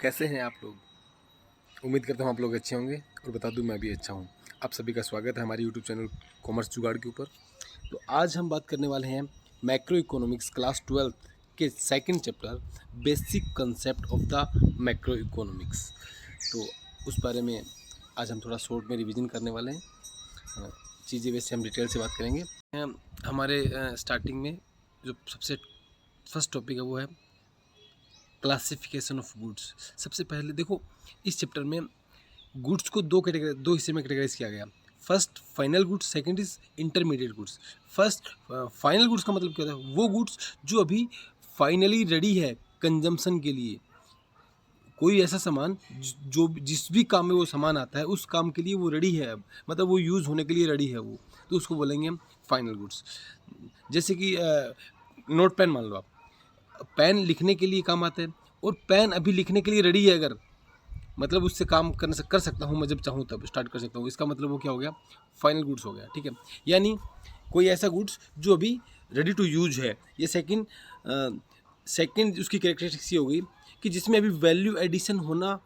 कैसे हैं आप लोग। उम्मीद करता हूँ आप लोग अच्छे होंगे और बता दूँ मैं भी अच्छा हूँ। आप सभी का स्वागत है हमारे यूट्यूब चैनल कॉमर्स जुगाड़ के ऊपर। तो आज हम बात करने वाले हैं मैक्रो इकोनॉमिक्स क्लास 12th के second chapter basic concept of the macro economics. तो उस बारे में आज हम थोड़ा शॉर्ट में रिवीजन करने वाले हैं। चीज़ें वैसे हम डिटेल से बात करेंगे। हमारे स्टार्टिंग में जो सबसे फर्स्ट टॉपिक है वो है क्लासिफिकेशन ऑफ गुड्स। सबसे पहले देखो, इस चैप्टर में गुड्स को दो हिस्से में कैटेगराइज किया गया। First final goods, second is intermediate goods. First final goods का मतलब क्या होता है? वो गुड्स जो अभी फाइनली रेडी है कंजम्पशन के लिए। कोई ऐसा सामान जो जिस भी काम में वो सामान आता है उस काम के लिए वो रेडी है, अब मतलब वो यूज़ होने के लिए रेडी है वो, तो उसको बोलेंगे हम फाइनल गुड्स। जैसे कि नोट पेन मान लो आप, पेन लिखने के लिए काम आता है और पेन अभी लिखने के लिए रेडी है, अगर मतलब उससे काम कर सकता हूँ मैं, जब चाहूँ तब स्टार्ट कर सकता हूँ, इसका मतलब वो क्या हो गया? फाइनल गुड्स हो गया। ठीक है, यानी कोई ऐसा गुड्स जो अभी रेडी टू यूज है। ये सेकंड उसकी कैरेक्टरिस्टिक्स ये हो गई कि जिसमें अभी वैल्यू एडिशन होना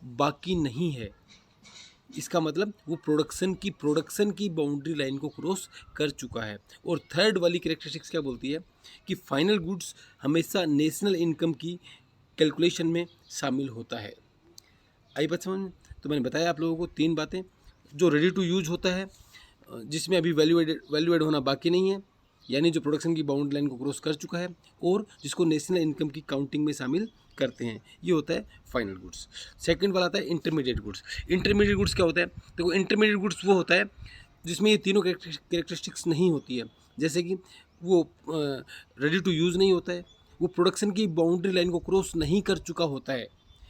बाकी नहीं है। इसका मतलब वो प्रोडक्शन की बाउंड्री लाइन को क्रॉस कर चुका है। और थर्ड वाली कैरेक्टरिस्टिक्स क्या बोलती है कि फाइनल गुड्स हमेशा नेशनल इनकम की कैलकुलेशन में शामिल होता है। आई बात समझ में? तो मैंने बताया आप लोगों को तीन बातें। जो रेडी टू यूज होता है, जिसमें अभी वैल्यू एड होना बाकी नहीं है, यानी जो प्रोडक्शन की बाउंड्री लाइन को क्रॉस कर चुका है, और जिसको नेशनल इनकम की काउंटिंग में शामिल करते हैं, ये होता है फाइनल गुड्स। सेकंड वाला आता है इंटरमीडिएट गुड्स। इंटरमीडिएट गुड्स क्या होता है? देखो, इंटरमीडिएट गुड्स वो होता है जिसमें ये तीनों कैरेक्टरिस्टिक्स नहीं होती है। जैसे कि वो रेडी टू यूज़ नहीं होता है, वो प्रोडक्शन की बाउंड्री लाइन को क्रॉस नहीं कर चुका होता है,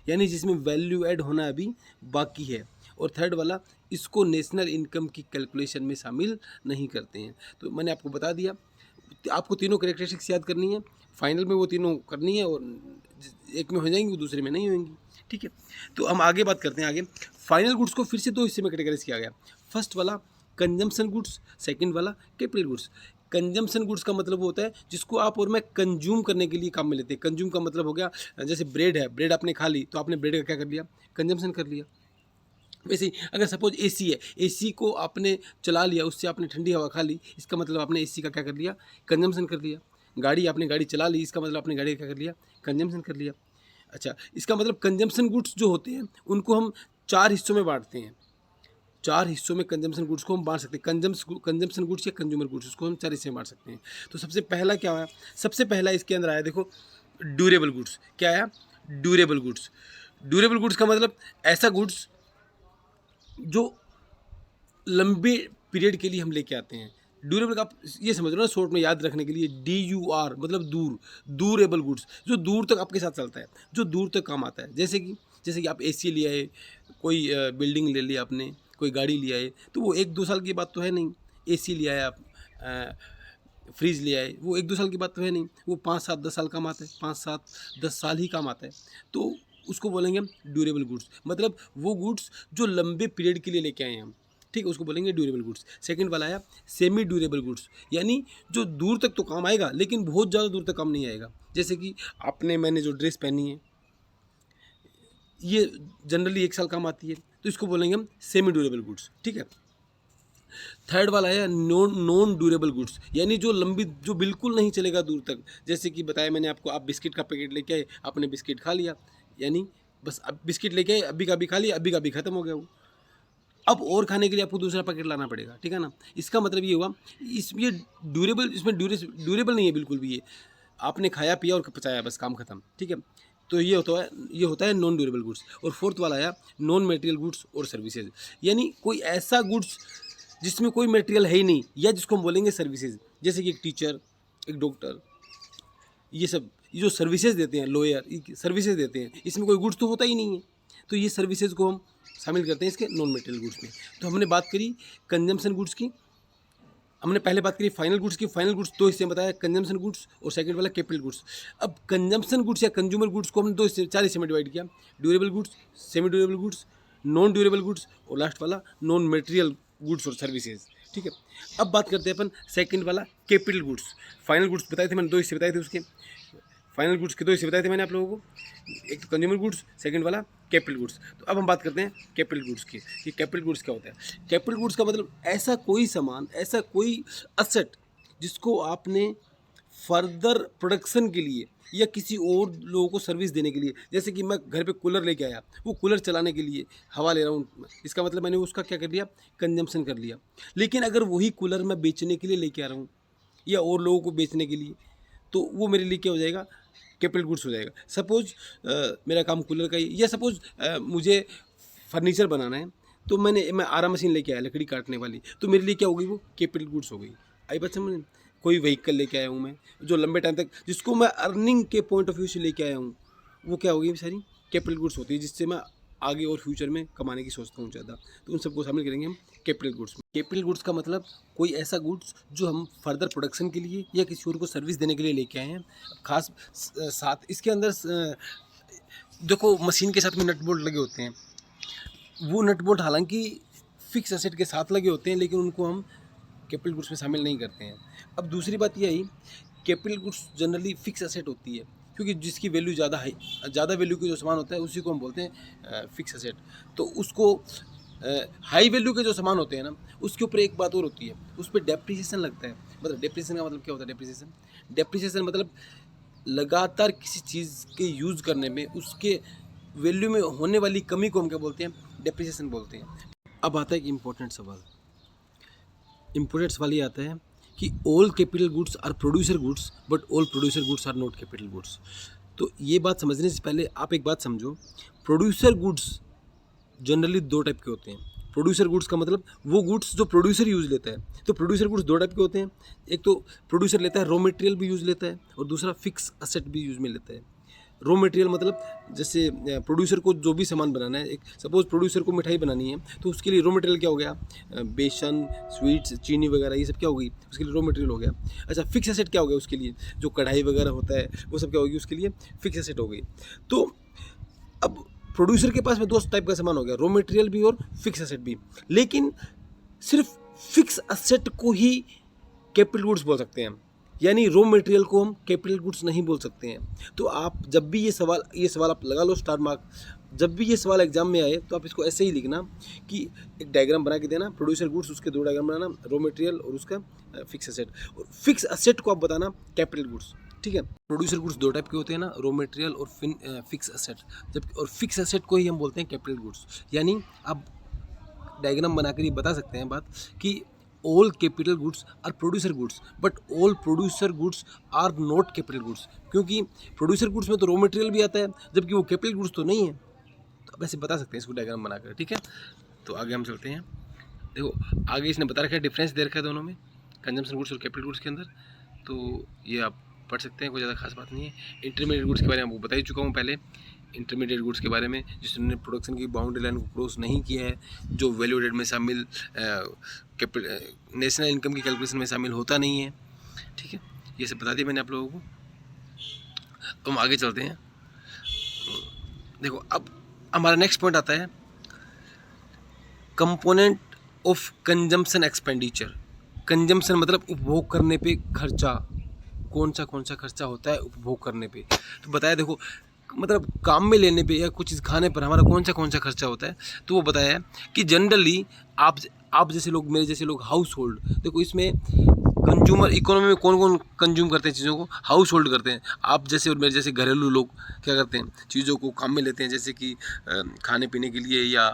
यानी जिसमें वैल्यू ऐड होना अभी बाकी है। और थर्ड वाला, इसको नेशनल इनकम की कैलकुलेशन में शामिल नहीं करते हैं। तो मैंने आपको बता दिया, आपको तीनों कैरेक्टरिस्टिक्स याद करनी है। फाइनल में वो तीनों करनी है, और एक में हो जाएंगी, दूसरे में नहीं होंगी। ठीक है, तो हम आगे बात करते हैं। आगे फाइनल गुड्स को फिर से दो हिस्से में कैटेगराइज किया गया। फर्स्ट वाला कंजम्पशन गुड्स, सेकंड वाला कैपिटल गुड्स। कंजम्पशन गुड्स का मतलब वो होता है जिसको आप और मैं कंज्यूम करने के लिए काम में लेते हैं। कंज्यूम का मतलब हो गया, जैसे ब्रेड है, ब्रेड आपने खा ली तो आपने ब्रेड का क्या कर लिया? कंजम्पशन कर लिया। वैसे ही अगर सपोज एसी है, एसी को आपने चला लिया, उससे आपने ठंडी हवा खा ली, इसका मतलब आपने एसी का क्या कर लिया? कंजम्पशन कर लिया। आपने गाड़ी चला ली, इसका मतलब आपने गाड़ी का क्या कर लिया? कंजम्पशन कर लिया। अच्छा, इसका मतलब कंजम्पशन गुड्स जो होते हैं उनको हम चार हिस्सों में बांटते हैं। चार हिस्सों में कंजम्पशन गुड्स को हम बांट सकते हैं। कंजम्पशन गुड्स या कंज्यूमर गुड्स, उसको हम चार हिस्से में बांट सकते हैं। तो सबसे पहला क्या आया? सबसे पहला इसके अंदर आया, देखो, ड्यूरेबल गुड्स। क्या आया? Durable goods. ड्यूरेबल गुड्स का मतलब ऐसा गुड्स जो लंबे पीरियड के लिए हम लेके आते हैं। ड्यूरेबल का आप ये समझ लो ना, शॉर्ट में याद रखने के लिए, DUR मतलब दूरेबल गुड्स, जो दूर तक आपके साथ चलता है, जो दूर तक काम आता है। जैसे कि आप AC ले आए, कोई बिल्डिंग ले लिया आपने, कोई गाड़ी ले आए, तो वो 1-2 साल की बात तो है नहीं। AC ले आए आप, फ्रिज ले आए, वो 1-2 साल की बात तो है नहीं, वो 5-7-10 साल काम आता है, 5-7-10 साल ही काम आता है। तो उसको बोलेंगे हम ड्यूरेबल गुड्स, मतलब वो गुड्स जो लंबे पीरियड के लिए लेके आए हैं हम। ठीक है, उसको बोलेंगे ड्यूरेबल गुड्स। सेकंड वाला आया सेमी ड्यूरेबल गुड्स, यानी जो दूर तक तो काम आएगा लेकिन बहुत ज़्यादा दूर तक काम नहीं आएगा। जैसे कि मैंने जो ड्रेस पहनी है, ये जनरली 1 साल काम आती है, तो इसको बोलेंगे हम सेमी ड्यूरेबल गुड्स। ठीक है, थर्ड वाला है नॉन ड्यूरेबल गुड्स, यानी जो बिल्कुल नहीं चलेगा दूर तक। जैसे कि बताया मैंने आपको, आप बिस्किट का पैकेट लेके आए, आपने बिस्किट खा लिया, यानी बस अब बिस्किट लेके आए, अभी का अभी खा लिया, अभी का अभी खत्म हो गया वो। अब और खाने के लिए आपको दूसरा पैकेट लाना पड़ेगा। ठीक है ना? इसका मतलब ये हुआ, इसमें ड्यूरेबल नहीं है बिल्कुल भी ये। आपने खाया पिया और पचाया, बस काम खत्म। ठीक है, तो ये होता है नॉन ड्यूरेबल गुड्स। और फोर्थ वाला आया नॉन मटेरियल गुड्स और सर्विसेज, यानी कोई ऐसा गुड्स जिसमें कोई मटेरियल है ही नहीं, या जिसको हम बोलेंगे सर्विसेज। जैसे कि एक टीचर, एक डॉक्टर, ये जो सर्विसेज देते हैं, लॉयर सर्विसेज देते हैं, इसमें कोई गुड्स तो होता ही नहीं है। तो ये सर्विसेज को हम शामिल करते हैं इसके नॉन मटेरियल गुड्स में। तो हमने बात करी कंजम्पशन गुड्स की, हमने पहले बात करी फाइनल गुड्स की। फाइनल गुड्स दो हिस्से में बताया, कंजम्पशन गुड्स और सेकंड वाला कैपिटल गुड्स। अब कंजम्पशन गुड्स या कंज्यूमर गुड्स को हमने चार हिस्से में डिवाइड किया, durable goods, semi durable goods, non durable goods, और लास्ट वाला नॉन मटेरियल गुड्स और सर्विसेज। ठीक है, अब बात करते हैं अपन सेकंड वाला कैपिटल गुड्स। फाइनल गुड्स बताए थे मैंने, दो हिस्से बताए थे उसके। फाइनल गुड्स के दो हिस्से बताए थे मैंने आप लोगों को, एक तो कंज्यूमर गुड्स, सेकंड वाला कैपिटल गुड्स। तो अब हम बात करते हैं कैपिटल गुड्स की कि कैपिटल गुड्स क्या होता है। कैपिटल गुड्स का मतलब ऐसा कोई सामान, ऐसा कोई असेट जिसको आपने फर्दर प्रोडक्शन के लिए या किसी और लोगों को सर्विस देने के लिए, जैसे कि मैं घर पे कूलर लेके आया, वो कूलर चलाने के लिए हवा ले रहा हूँ, इसका मतलब मैंने उसका क्या कर लिया, कंजम्पशन कर लिया। लेकिन अगर वही कूलर मैं बेचने के लिए लेके आ रहा हूँ या और लोगों को बेचने के लिए, तो वो मेरे लिए क्या हो जाएगा, कैपिटल गुड्स हो जाएगा। सपोज मेरा काम कूलर का ही, या सपोज मुझे फर्नीचर बनाना है, तो मैं आरा मशीन लेके आया लकड़ी काटने वाली, तो मेरे लिए क्या हो गई, वो कैपिटल गुड्स हो गई। आई बात समझ में? कोई व्हीकल लेके आया हूँ मैं, जो लंबे टाइम तक, जिसको मैं अर्निंग के पॉइंट ऑफ व्यू से लेके आया हूँ, वो क्या होगी, सारी कैपिटल गुड्स होती है, जिससे मैं आगे और फ्यूचर में कमाने की सोचता हूँ ज़्यादा। तो उन सबको शामिल करेंगे हम कैपिटल गुड्स में। कैपिटल गुड्स का मतलब कोई ऐसा गुड्स जो हम फर्दर प्रोडक्शन के लिए या किसी और को सर्विस देने के लिए लेके आए हैं। खास साथ इसके अंदर देखो, मशीन के साथ में नट बोल्ट लगे होते हैं, वो नट बोल्ट हालांकि फिक्स एसेट के साथ लगे होते हैं, लेकिन उनको हम कैपिटल गुड्स में शामिल नहीं करते हैं। अब दूसरी बात यह आई, capital goods generally fix asset होती है, क्योंकि जिसकी वैल्यू ज़्यादा वैल्यू के जो सामान होता है उसी को हम बोलते हैं फिक्स एसेट। तो उसको हाई वैल्यू के जो सामान होते हैं ना, उसके ऊपर एक बात और होती है, उस पर डेप्रिसिएशन लगता है। मतलब डेप्रिसिएशन का मतलब क्या होता है, डेप्रिसिएशन मतलब लगातार किसी चीज़ के यूज़ करने में उसके वैल्यू में होने वाली कमी को हम क्या बोलते हैं, डेप्रिसिएशन बोलते हैं। अब आता है एक इम्पोर्टेंट सवाल, इम्पोर्टेंट सवाल ये आता है कि all capital goods are producer goods but all producer goods are not capital goods. तो ये बात समझने से पहले आप एक बात समझो, प्रोड्यूसर गुड्स जनरली दो टाइप के होते हैं। प्रोड्यूसर गुड्स का मतलब वो गुड्स जो प्रोड्यूसर यूज़ लेता है। तो प्रोड्यूसर गुड्स दो टाइप के होते हैं, एक तो प्रोड्यूसर लेता है रॉ मटेरियल भी यूज़ लेता है, और दूसरा फिक्स असेट भी यूज़ में लेता है। रॉ मटेरियल मतलब जैसे प्रोड्यूसर को जो भी सामान बनाना है, एक सपोज प्रोड्यूसर को मिठाई बनानी है, तो उसके लिए रॉ मटेरियल क्या हो गया, बेसन, स्वीट्स, चीनी वगैरह, ये सब क्या हो गई, उसके लिए रॉ मटेरियल हो गया। अच्छा, फिक्स एसेट क्या हो गया उसके लिए, जो कढ़ाई वगैरह होता है वो सब क्या होगी, उसके लिए फिक्स एसेट हो गई। तो अब प्रोड्यूसर के पास में दो टाइप का सामान हो गया, रॉ मटेरियल भी और फिक्स एसेट भी। लेकिन सिर्फ फिक्स एसेट को ही कैपिटल गुड्स बोल सकते हैं, यानी रॉ मटेरियल को हम कैपिटल गुड्स नहीं बोल सकते हैं। तो आप जब भी ये सवाल आप लगा लो स्टार मार्क, जब भी ये सवाल एग्जाम में आए तो आप इसको ऐसे ही लिखना कि एक डायग्राम बना के देना, प्रोड्यूसर गुड्स, उसके दो डायग्राम बनाना, रॉ मटेरियल और उसका फिक्स एसेट, और फिक्स एसेट को आप बताना कैपिटल गुड्स। ठीक है, प्रोड्यूसर गुड्स दो टाइप के होते हैं ना, रॉ मटेरियल और फिक्स एसेट, जब और फिक्स एसेट को ही हम बोलते हैं कैपिटल गुड्स। यानी आप डायग्राम बनाकर ये बता सकते हैं बात कि all capital goods are producer goods but all producer goods are not capital goods, क्योंकि प्रोड्यूसर गुड्स में तो रॉ मटेरियल भी आता है, जबकि वो कैपिटल गुड्स तो नहीं है। तो अब ऐसे बता सकते हैं इसको डायग्राम बनाकर। ठीक है, तो आगे हम चलते हैं। देखो, आगे इसने बता रखा है, डिफरेंस दे रखा है दोनों में, कंजम्पशन गुड्स और कैपिटल गुड्स के अंदर। तो ये आप पढ़ सकते हैं, कोई ज़्यादा खास बात नहीं है। इंटरमीडिएट गुड्स के बारे में आपको बता ही चुका हूँ पहले, इंटरमीडिएट गुड्स के बारे में जिसने प्रोडक्शन की बाउंड्री लाइन को क्रॉस नहीं किया है, जो वैल्यू एडेड में शामिल नेशनल इनकम की कैलकुलेशन में शामिल होता नहीं है। ठीक है, ये सब बता दिया मैंने आप लोगों को। तो हम आगे चलते हैं। देखो, अब हमारा नेक्स्ट पॉइंट आता है component of consumption expenditure. Consumption मतलब उपभोग करने पे खर्चा, कौन सा खर्चा होता है उपभोग करने पे। तो बताया, देखो मतलब काम में लेने पे या कुछ चीज़ खाने पर हमारा कौन सा खर्चा होता है। तो वो बताया है कि जनरली आप जैसे लोग, मेरे जैसे लोग, हाउस होल्ड, देखो इसमें कंज्यूमर इकोनॉमी में कौन कंज्यूम करते हैं चीज़ों को, हाउस होल्ड करते हैं। आप जैसे और मेरे जैसे घरेलू लोग क्या करते हैं, चीज़ों को काम में लेते हैं, जैसे कि खाने पीने के लिए या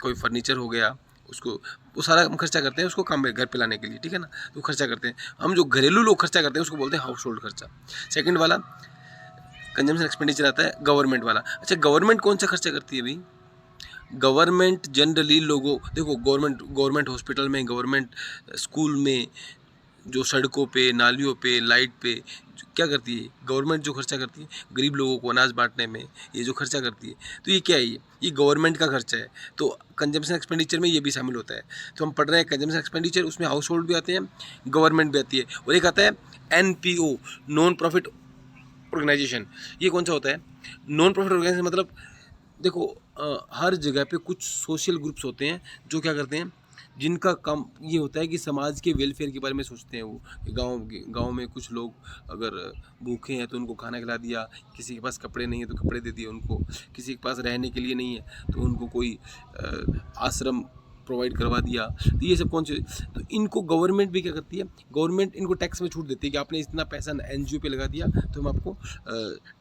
कोई फर्नीचर हो गया, उसको वो सारा हम खर्चा करते हैं, उसको काम में घर पे लाने के लिए। ठीक है ना, तो खर्चा करते हैं हम। जो घरेलू लोग खर्चा करते हैं उसको बोलते हैं हाउस होल्ड खर्चा। सेकेंड वाला कंजम्पशन एक्सपेंडिचर आता है गवर्नमेंट वाला। अच्छा, गवर्नमेंट कौन सा खर्चा करती है भाई? गवर्नमेंट जनरली लोगों, देखो गवर्नमेंट हॉस्पिटल में, गवर्नमेंट स्कूल में, जो सड़कों पे, नालियों पे, लाइट पे क्या करती है गवर्नमेंट, जो खर्चा करती है गरीब लोगों को अनाज बांटने में, ये जो खर्चा करती है, तो ये क्या है, ये गवर्नमेंट का खर्चा है। तो कंजम्पशन एक्सपेंडिचर में ये भी शामिल होता है। तो हम पढ़ रहे हैं कंजम्पशन एक्सपेंडिचर, उसमें हाउस होल्ड भी आते हैं, गवर्नमेंट भी आती है, और एक आता है NPO, नॉन प्रॉफिट ऑर्गेनाइजेशन। ये कौन सा होता है? नॉन प्रॉफिट ऑर्गेनाइजेशन मतलब देखो हर जगह पे कुछ सोशल ग्रुप्स होते हैं जो क्या करते हैं, जिनका काम ये होता है कि समाज के वेलफेयर के बारे में सोचते हैं वो। गाँव में कुछ लोग अगर भूखे हैं तो उनको खाना खिला दिया, किसी के पास कपड़े नहीं है तो कपड़े दे दिए उनको, किसी के पास रहने के लिए नहीं है तो उनको कोई आश्रम प्रोवाइड करवा दिया। तो ये सब कौन से, तो इनको गवर्नमेंट भी क्या करती है, गवर्नमेंट इनको टैक्स में छूट देती है कि आपने इतना पैसा एनजीओ पे लगा दिया तो हम आपको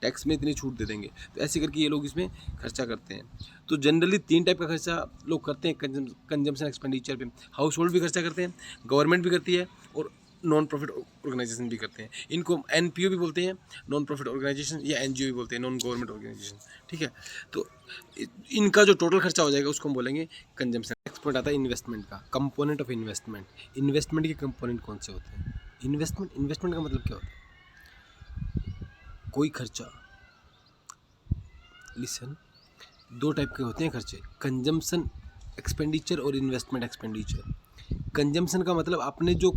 टैक्स में इतनी छूट दे देंगे। तो ऐसे करके ये लोग इसमें खर्चा करते हैं। तो जनरली 3 टाइप का खर्चा लोग करते हैं कंजम्पशन एक्सपेंडिचर पे। हाउस होल्ड भी खर्चा करते हैं, गवर्नमेंट भी करती है, और नॉन प्रॉफिट ऑर्गेनाइजेशन भी करते हैं। इनको एनपीओ भी बोलते हैं, नॉन प्रॉफिट ऑर्गेनाइजेशन, या एनजीओ भी बोलते हैं, नॉन गवर्नमेंट ऑर्गेनाइजेशन। ठीक है, तो इनका जो टोटल खर्चा हो जाएगा उसको हम बोलेंगे कंजम्पशन। नेक्स्ट पॉइंट आता है इन्वेस्टमेंट का, कंपोनेंट ऑफ इन्वेस्टमेंट। इन्वेस्टमेंट के कंपोनेंट कौन से होते हैं? इन्वेस्टमेंट का मतलब क्या होता है? कोई खर्चा, लिसन, 2 टाइप के होते हैं खर्चे, कंजम्पशन एक्सपेंडिचर और इन्वेस्टमेंट एक्सपेंडिचर। कंजम्पशन का मतलब आपने जो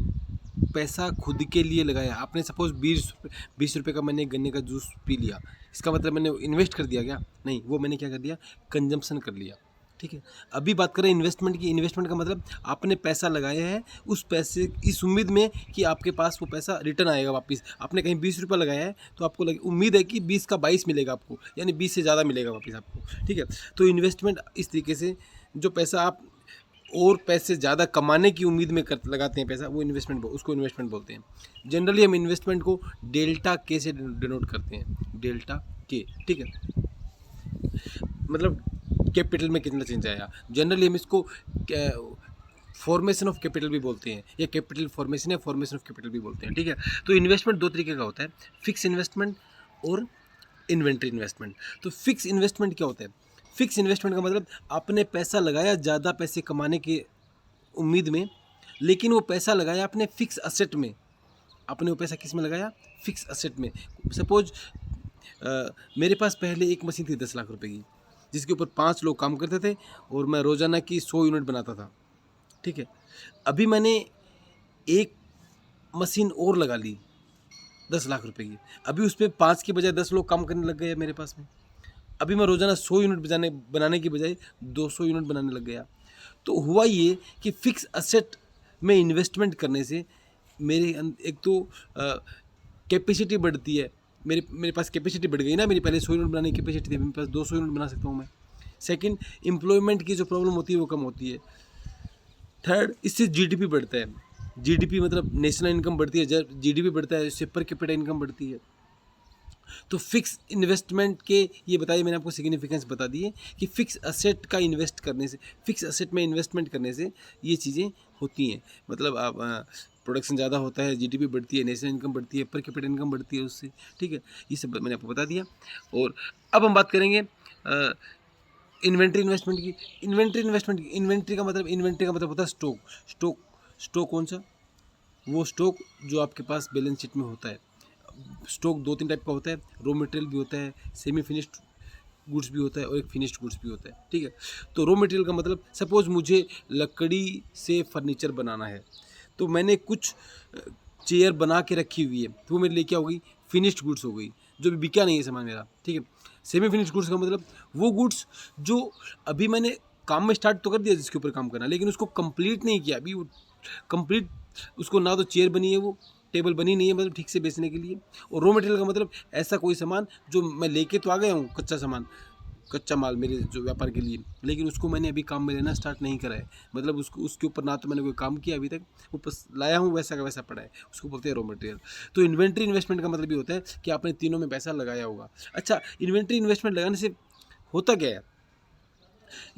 पैसा खुद के लिए लगाया, आपने सपोज 20 रुपये का मैंने गन्ने का जूस पी लिया, इसका मतलब मैंने इन्वेस्ट कर दिया क्या? नहीं, वो मैंने क्या कर दिया, कंजम्पशन कर लिया। ठीक है, अभी बात करें इन्वेस्टमेंट की। इन्वेस्टमेंट का मतलब आपने पैसा लगाया है, उस पैसे इस उम्मीद में कि आपके पास वो पैसा रिटर्न आएगा वापस। आपने कहीं 20 रुपये लगाया है तो आपको उम्मीद है कि 20 का 22 मिलेगा आपको, यानी 20 से ज़्यादा मिलेगा वापस आपको। ठीक है, तो इन्वेस्टमेंट इस तरीके से जो पैसा आप और पैसे ज़्यादा कमाने की उम्मीद में लगाते हैं पैसा, वो इन्वेस्टमेंट, उसको इन्वेस्टमेंट बोलते हैं। जनरली हम इन्वेस्टमेंट को डेल्टा के से डिनोट करते हैं, डेल्टा के। ठीक है, मतलब कैपिटल में कितना चेंज आया। जनरली हम इसको फॉर्मेशन ऑफ कैपिटल भी बोलते हैं, या कैपिटल फॉर्मेशन या फॉर्मेशन ऑफ कैपिटल भी बोलते हैं। ठीक है, तो इन्वेस्टमेंट 2 तरीके का होता है, फिक्स इन्वेस्टमेंट और इन्वेंट्री इन्वेस्टमेंट। तो फिक्स इन्वेस्टमेंट क्या होता है? फिक्स इन्वेस्टमेंट का मतलब आपने पैसा लगाया ज़्यादा पैसे कमाने के उम्मीद में, लेकिन वो पैसा लगाया आपने फिक्स असेट में। आपने वो पैसा किस में लगाया? फिक्स असेट में। सपोज मेरे पास पहले एक मशीन थी 10 लाख रुपए की, जिसके ऊपर 5 लोग काम करते थे और मैं रोज़ाना की 100 यूनिट बनाता था। ठीक है, अभी मैंने एक मशीन और लगा ली 10 लाख रुपए की, अभी उस पर 5 की बजाय 10 लोग काम करने लग गए मेरे पास में। अभी मैं रोज़ाना 100 यूनिट बनाने की बजाय 200 यूनिट बनाने लग गया। तो हुआ ये कि फिक्स असेट में इन्वेस्टमेंट करने से मेरे एक तो कैपेसिटी बढ़ती है, मेरे पास कैपेसिटी बढ़ गई ना, मेरी पहले 100 यूनिट बनाने की कैपेसिटी थी, मेरे पास 200 यूनिट बना सकता हूँ मैं। सेकंड, एम्प्लॉयमेंट की जो प्रॉब्लम होती है वो कम होती है। थर्ड, इससे जीडीपी बढ़ता है। जीडीपी मतलब नेशनल इनकम बढ़ती है, जब जीडीपी बढ़ता है इससे पर कैपिटा इनकम बढ़ती है। तो फिक्स इन्वेस्टमेंट के ये बताइए, मैंने आपको सिग्निफिकेंस बता दी है कि फिक्स असेट का इन्वेस्ट करने से, फिक्स असेट में इन्वेस्टमेंट करने से ये चीज़ें होती हैं। मतलब आप प्रोडक्शन ज़्यादा होता है, जीडीपी बढ़ती है, नेशनल इनकम बढ़ती है, पर कैपिटा इनकम बढ़ती है उससे। ठीक है, ये सब मैंने आपको बता दिया। और अब हम बात करेंगे इन्वेंट्री इन्वेस्टमेंट की। इन्वेंट्री का मतलब होता है स्टॉक। स्टॉक कौन सा? वो स्टॉक जो आपके पास बैलेंस शीट में होता है। स्टॉक 2-3 टाइप का होता है, रॉ मटेरियल भी होता है, सेमी फिनिश्ड गुड्स भी होता है, और एक फिनिश्ड गुड्स भी होता है। ठीक है, तो रॉ मटेरियल का मतलब सपोज मुझे लकड़ी से फर्नीचर बनाना है, तो मैंने कुछ चेयर बना के रखी हुई है, तो वो मेरे लिए क्या हो गई? फिनिश्ड गुड्स हो गई, जो भी बिका नहीं है सामान मेरा। ठीक है, सेमी फिनिश्ड गुड्स का मतलब वो गुड्स जो अभी मैंने काम में स्टार्ट तो कर दिया जिसके ऊपर काम करना, लेकिन उसको कंप्लीट नहीं किया अभी, वो कंप्लीट उसको ना तो चेयर बनी है, वो टेबल बनी नहीं है, मतलब ठीक से बेचने के लिए। और रॉ मटेरियल का मतलब ऐसा कोई सामान जो मैं लेके तो आ गया हूँ, कच्चा माल मेरे जो व्यापार के लिए, लेकिन उसको मैंने अभी काम में लेना स्टार्ट नहीं करा है। मतलब उसके ऊपर ना तो मैंने कोई काम किया अभी तक, वो बस लाया हूँ वैसा का वैसा पड़ा है, उसको बोलते हैं रॉ मटेरियल। तो इन्वेंट्री इन्वेस्टमेंट का मतलब ये होता है कि आपने तीनों में पैसा लगाया होगा। अच्छा, इन्वेंट्री इन्वेस्टमेंट लगाने से होता क्या है?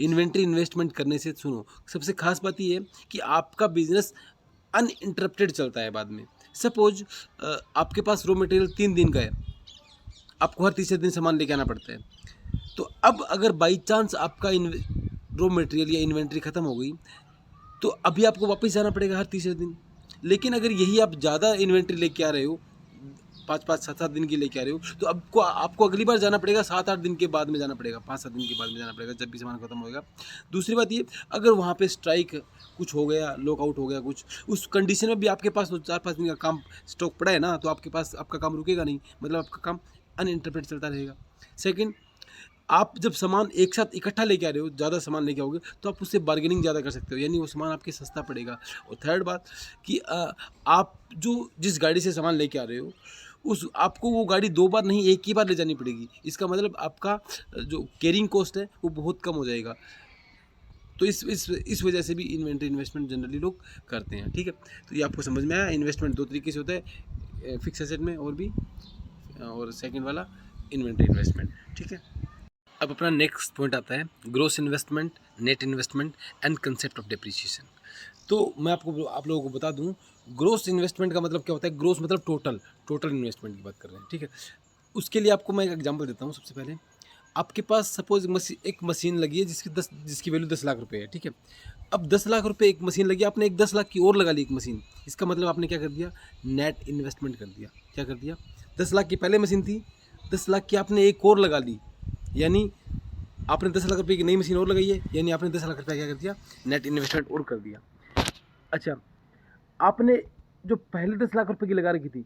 इन्वेंट्री इन्वेस्टमेंट करने से सुनो, सबसे खास बात ये है कि आपका बिजनेस अनइंटरप्टेड चलता है बाद में। सपोज आपके पास रॉ मटेरियल 3 दिन का है, आपको हर तीसरे दिन सामान लेके आना पड़ता है। तो अब अगर बाई चांस आपका रॉ मटेरियल या इन्वेंट्री ख़त्म हो गई, तो अभी आपको वापस जाना पड़ेगा हर तीसरे दिन। लेकिन अगर यही आप ज़्यादा इन्वेंट्री लेके आ रहे हो, 5-5, 7-7 दिन की लेके आ रहे हो, तो आपको अगली बार जाना पड़ेगा 7-8 दिन के बाद में जाना पड़ेगा, 5-7 दिन के बाद में जाना पड़ेगा, जब भी सामान खत्म होएगा। दूसरी बात ये, अगर वहाँ पे स्ट्राइक कुछ हो गया, लॉकआउट हो गया कुछ, उस कंडीशन में भी आपके पास 4-5 दिन का काम स्टॉक पड़ा है ना, तो आपके पास आपका काम रुकेगा नहीं, मतलब आपका काम अनइंटरप्टेड चलता रहेगा। सेकेंड, आप जब सामान एक साथ इकट्ठा लेके आ रहे हो, ज़्यादा सामान लेके आओगे तो आप उससे बार्गेनिंग ज़्यादा कर सकते हो, यानी वो सामान आपके सस्ता पड़ेगा। और थर्ड बात कि आप जो जिस गाड़ी से सामान लेके आ रहे हो उस आपको वो गाड़ी 2 बार नहीं, एक ही बार ले जानी पड़ेगी। इसका मतलब आपका जो कैरिंग कॉस्ट है वो बहुत कम हो जाएगा। तो इस वजह से भी इन्वेंटरी इन्वेस्टमेंट जनरली लोग करते हैं, ठीक है। तो ये आपको समझ में आया। इन्वेस्टमेंट 2 तरीके से होता है, फिक्स एसेट में और भी, और सेकंड वाला इन्वेंटरी इन्वेस्टमेंट, ठीक है। अब अपना नेक्स्ट पॉइंट आता है gross investment, net investment and concept of depreciation. तो मैं आपको आप लोगों को बता दूं, ग्रोस इन्वेस्टमेंट का मतलब क्या होता है। ग्रोस मतलब टोटल इन्वेस्टमेंट की बात कर रहे हैं, ठीक है। उसके लिए आपको मैं एक एग्जांपल देता हूँ। सबसे पहले आपके पास सपोज एक मशीन लगी है जिसकी वैल्यू 10 लाख रुपए है, ठीक है। अब 10 लाख रुपए एक मशीन लगी, आपने एक 10 लाख की और लगा ली एक मशीन। इसका मतलब आपने क्या कर दिया, नेट इन्वेस्टमेंट कर दिया। क्या कर दिया, 10 लाख की पहले मशीन थी, 10 लाख की आपने एक और लगा ली, यानी आपने 10 लाख रुपए की नई मशीन और लगाई है, यानी आपने 10 लाख रुपये क्या कर दिया, नेट इन्वेस्टमेंट और कर दिया। अच्छा, आपने जो पहले 10 लाख रुपए की लगा रखी थी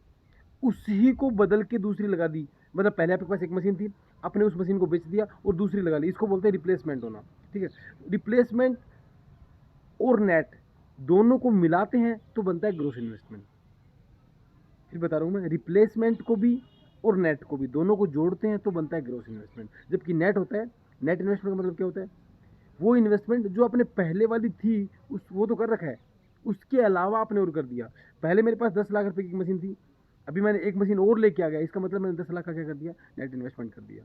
उसी को बदल के दूसरी लगा दी। मतलब पहले आपके पास एक मशीन थी, आपने उस मशीन को बेच दिया और दूसरी लगा ली। इसको बोलते हैं रिप्लेसमेंट होना, ठीक है। रिप्लेसमेंट और नेट दोनों को मिलाते हैं तो बनता है ग्रोस इन्वेस्टमेंट। फिर बता रहा हूँ मैं, रिप्लेसमेंट को भी और नेट को भी दोनों को जोड़ते हैं तो बनता है ग्रोस इन्वेस्टमेंट। जबकि नेट होता है, नेट इन्वेस्टमेंट का मतलब क्या होता है, वो इन्वेस्टमेंट जो आपने पहले वाली थी वो तो कर रखा है, उसके अलावा आपने और कर दिया। पहले मेरे पास 10 लाख रुपए की मशीन थी, अभी मैंने एक मशीन और लेके आ गया, इसका मतलब मैंने 10 लाख का क्या कर दिया, नेट इन्वेस्टमेंट कर दिया।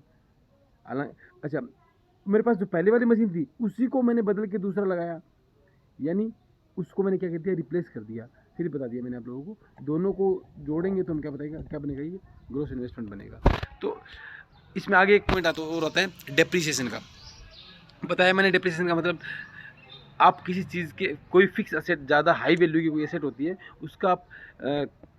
हालांकि अच्छा, मेरे पास जो पहले वाली मशीन थी उसी को मैंने बदल के दूसरा लगाया, यानी उसको मैंने क्या कर दिया, रिप्लेस कर दिया। फिर बता दिया मैंने आप लोगों को, दोनों को जोड़ेंगे तो हम क्या बताएगा, क्या बनेगा, ये ग्रोस इन्वेस्टमेंट बनेगा। तो इसमें आगे एक पॉइंट और आता है डेप्रिसिएशन का। बताया मैंने डेप्रिसिएशन का मतलब, आप किसी चीज़ के कोई फिक्स एसेट, ज़्यादा हाई वैल्यू की कोई एसेट होती है, उसका आप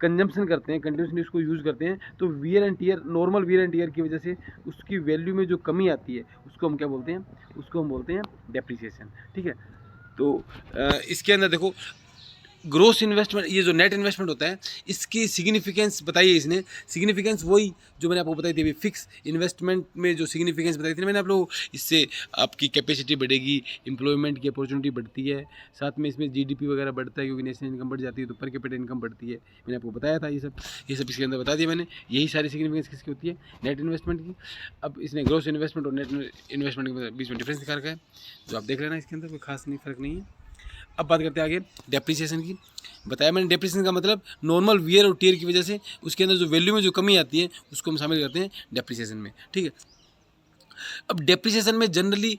कंजम्पशन करते हैं, कंटिन्यूसली उसको यूज़ करते हैं, तो wear and tear, normal wear and tear की वजह से उसकी वैल्यू में जो कमी आती है उसको हम क्या बोलते हैं, उसको हम बोलते हैं डेप्रिसिएशन, ठीक है। तो इसके अंदर देखो, ग्रोस इन्वेस्टमेंट, ये जो नेट इन्वेस्टमेंट होता है, इसकी सिग्निफिकेंस बताइए। इसने सिग्निफिकेंस वही जो मैंने आपको बताई थी अभी, फिक्स इन्वेस्टमेंट में जो सिग्निफिकेंस बताई थी मैंने आप लोगों, इससे आपकी कैपेसिटी बढ़ेगी, एम्प्लॉयमेंट की अपॉर्चुनिटी बढ़ती है, साथ में इसमें जीडीपी वगैरह बढ़ता है, क्योंकि नेशनल इनकम बढ़ जाती है तो पर कैपिटा इनकम बढ़ती है। मैंने आपको बताया था ये सब इसके अंदर बता दिया मैंने। यही सारी सिग्निफिकेंस किसकी होती है, नेट इन्वेस्टमेंट की। अब इसने ग्रोस इन्वेस्टमेंट और नेट इन्वेस्टमेंट के बीच में डिफरेंस दिखा रखा है, जो आप देख लेना, इसके अंदर कोई खास नहीं फर्क नहीं है। अब बात करते हैं आगे डेप्रिसिएशन की। बताया मैंने डेप्रिसिएशन का मतलब नॉर्मल वियर और टीयर की वजह से उसके अंदर जो वैल्यू में जो कमी आती है उसको हम शामिल करते हैं डेप्रिसिएशन में, ठीक है। अब डेप्रिसिएशन में जनरली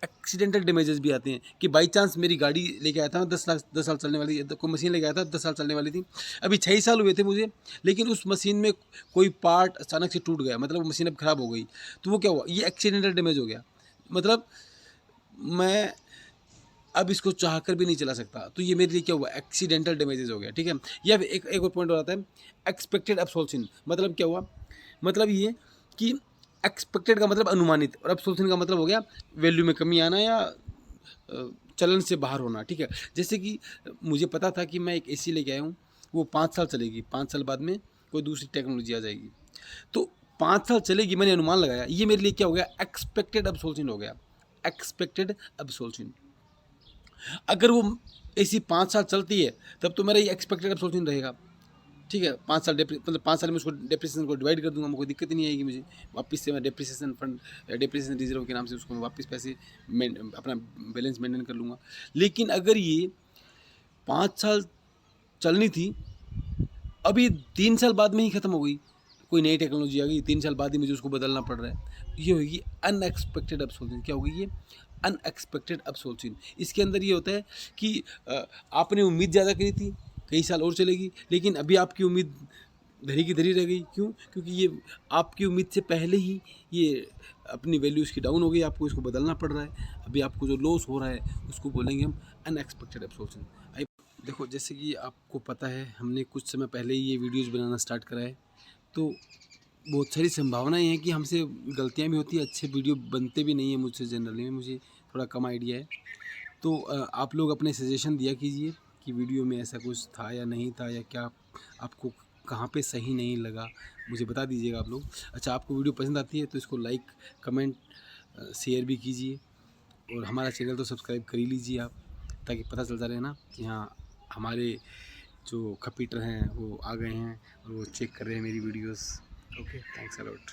एक्सीडेंटल डैमेजेस भी आते हैं, कि बाई चांस मेरी गाड़ी लेके आया था, 10 साल चलने वाली, कोई मशीन लेके आया था 10 साल चलने वाली थी, अभी 6 साल हुए थे मुझे, लेकिन उस मशीन में कोई पार्ट अचानक से टूट गया, मतलब वो मशीन अब ख़राब हो गई, तो वो क्या हुआ, ये एक्सीडेंटल डैमेज हो गया। मतलब मैं अब इसको चाह कर भी नहीं चला सकता, तो ये मेरे लिए क्या हुआ, एक्सीडेंटल डैमेजेस हो गया, ठीक है। या एक और पॉइंट और आता है, एक्सपेक्टेड एब्सॉल्यूशन। मतलब क्या हुआ, मतलब ये कि एक्सपेक्टेड का मतलब अनुमानित, और एब्सॉल्यूशन का मतलब हो गया वैल्यू में कमी आना या चलन से बाहर होना, ठीक है। जैसे कि मुझे पता था कि मैं एक एसी लेके आया हूँ, वो 5 साल चलेगी, 5 साल बाद में कोई दूसरी टेक्नोलॉजी आ जाएगी, तो 5 साल चलेगी, मैंने अनुमान लगाया, ये मेरे लिए क्या हो गया, एक्सपेक्टेड एब्सॉल्यूशन हो गया, एक्सपेक्टेड एब्सॉल्यूशन। अगर वो ऐसी 5 साल चलती है तब तो मेरा ये एक्सपेक्टेड एब्सॉल्यूशन रहेगा, ठीक है। 5 साल मतलब 5 साल में उसको डेप्रिसिएशन को डिवाइड कर दूंगा, मुझे कोई दिक्कत ही नहीं आएगी, मुझे वापस से मैं डेप्रिसिएशन फंड, डेप्रिसिएशन रिजर्व के नाम से उसको मैं वापस पैसे अपना बैलेंस मेंटेन कर लूँगा। लेकिन अगर ये 5 साल चलनी थी, अभी 3 साल बाद में ही ख़त्म हो गई, कोई नई टेक्नोलॉजी आ गई, 3 साल बाद ही मुझे उसको बदलना पड़ रहा है, ये होगी अनएक्सपेक्टेड एब्सॉल्यूशन। क्या होगी ये, अनएक्सपेक्टेड एब्सॉल्यूशन। इसके अंदर ये होता है कि आपने उम्मीद ज़्यादा करी थी कई साल और चलेगी, लेकिन अभी आपकी उम्मीद धरी की धरी रह गई। क्यों, क्योंकि ये आपकी उम्मीद से पहले ही ये अपनी वैल्यू इसकी डाउन हो गई, आपको इसको बदलना पड़ रहा है, अभी आपको जो लॉस हो रहा है उसको बोलेंगे हम अनएक्सपेक्टेड एब्सॉल्यूशन। देखो, जैसे कि आपको पता है हमने कुछ समय पहले ही ये वीडियोज़ बनाना स्टार्ट करा है, तो बहुत सारी संभावनाएं हैं कि हमसे गलतियां भी होती हैं, अच्छे वीडियो बनते भी नहीं हैं मुझसे, जनरली में मुझे थोड़ा कम आइडिया है। तो आप लोग अपने सजेशन दिया कीजिए कि वीडियो में ऐसा कुछ था या नहीं था, या क्या आपको कहाँ पे सही नहीं लगा, मुझे बता दीजिएगा आप लोग। अच्छा, आपको वीडियो पसंद आती है तो इसको लाइक, कमेंट शेयर भी कीजिए और हमारा चैनल तो सब्सक्राइब कर ही लीजिए आप, ताकि पता चलता रहे ना कि हाँ हमारे जो कंप्यूटर हैं वो आ गए हैं और वो चेक कर रहे हैं मेरी videos. Okay, thanks a lot.